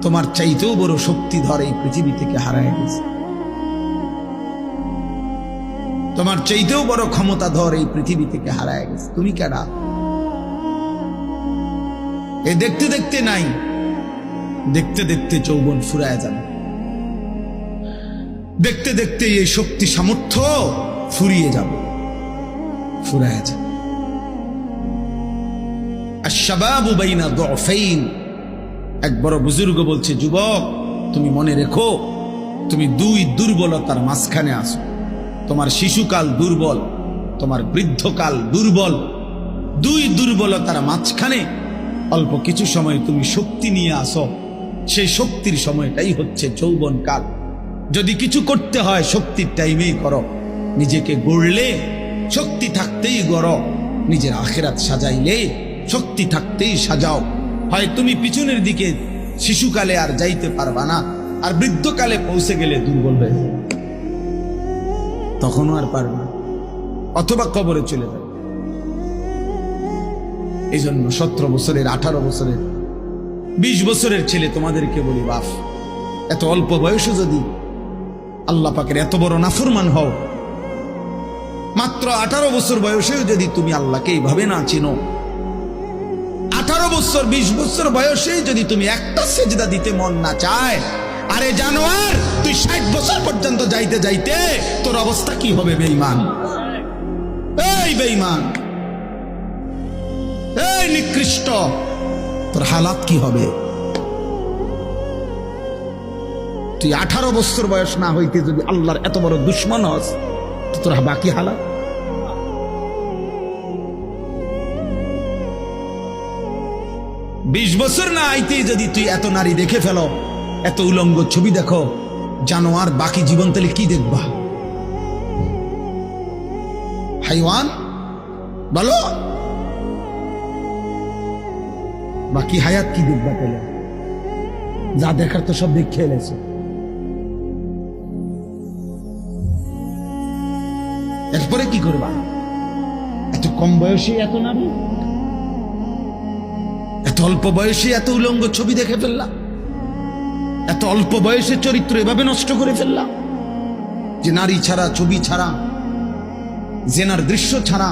তোমার চাইতেও বড় শক্তিধর এই পৃথিবী থেকে হারায় গেছে, তোমার চাইতেও বড় ক্ষমতাধর এই পৃথিবী থেকে হারায় গেছে। তুমি কেডা? এ দেখতে দেখতে নাই, দেখতে দেখতে যৌবন ফুরায় যাবে, দেখতে দেখতে এই শক্তি সামর্থ্য ফুরিয়ে যাবে, ফুরায় যাবে। আশ-শাবাবু বাইনা দু'ফাইন, এক বড় বুজুর্গ বলছে, যুবক তুমি মনে রেখো, তুমি দুই দুর্বলতার মাঝখানে আছো। তোমার শিশুকাল দুর্বল, তোমার বৃদ্ধকাল দুর্বল, দুই দুর্বলতার মাঝখানে অল্প কিছু সময় তুমি শক্তি নিয়ে আসো। সেই শক্তির সময়টাই হচ্ছে যৌবনকাল। যদি কিছু করতে হয় শক্তির টাইমেই করো। নিজেকে গড়লে শক্তি থাকতেই গড়ো, নিজের আখিরাত সাজাইলে শক্তি থাকতেই সাজাও। হয় তুমি পিছনের দিকে শিশুকালে আর যাইতে পারবা না, আর বৃদ্ধকালে পৌঁছে গেলে দুর্বল হয়ে যাবে, তখনও আর পারবে না, অথবা কবরে চলে যাবে। এই জন্য 17 বছরের, 18 বছরের, 20 বছরের ছেলে তোমাদেরকে বলি, বাপ এত অল্প বয়সে যদি আল্লাহ পাকের এত বড় নাফরমান হও, মাত্র 18 বছর বয়সেও যদি তুমি আল্লাহকে এইভাবে না চিনো, 18 বছর 20 বছর বয়সে যদি তুমি একটা সেজদা দিতে মন না চায়, আরে জানোয়ার তুই 60 বছর পর্যন্ত যাইতে যাইতে তোর অবস্থা কি হবে? বেঈমান, এই বেঈমান, এই নিকৃষ্ট, তোর হালাত কি হবে? তুই 18 বছর বয়স না হইতে যদি আল্লাহর এত বড় দুশ্মন হস, তো তোর বাকি হালাত। বিশ বছর না আইতে যদি তুই এত নারী দেখে ফেলো, এত উলঙ্গ ছবি দেখো, জানোয়ার বাকি জীবন তাহলে কি দেখবা? হাইওয়ান বলো, বাকি হায়াত কি দেখবা তাহলে? যা দেখার তো সব দেখে এলেছে। এরপরে কি করবা? এত কম বয়সে এত নারী, এত অল্প বয়সে এত উলঙ্গ ছবি দেখে ফেললাম, এত অল্প বয়সে চরিত্র এভাবে নষ্ট করে ফেললাম যে নারী ছাড়া, ছবি ছাড়া, জেনার দৃশ্য ছাড়া,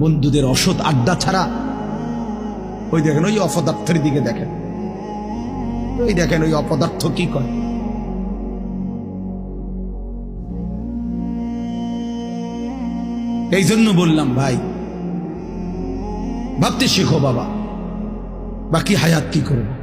বন্ধুদের অসৎ আড্ডা ছাড়া। ওই দেখেন ওই অপদার্থের দিকে দেখেন, ওই দেখেন ওই অপদার্থ কি করে। এই জন্য বললাম ভাই, ভাবতে শেখো বাবা, বাকি হায়াত কি করবে।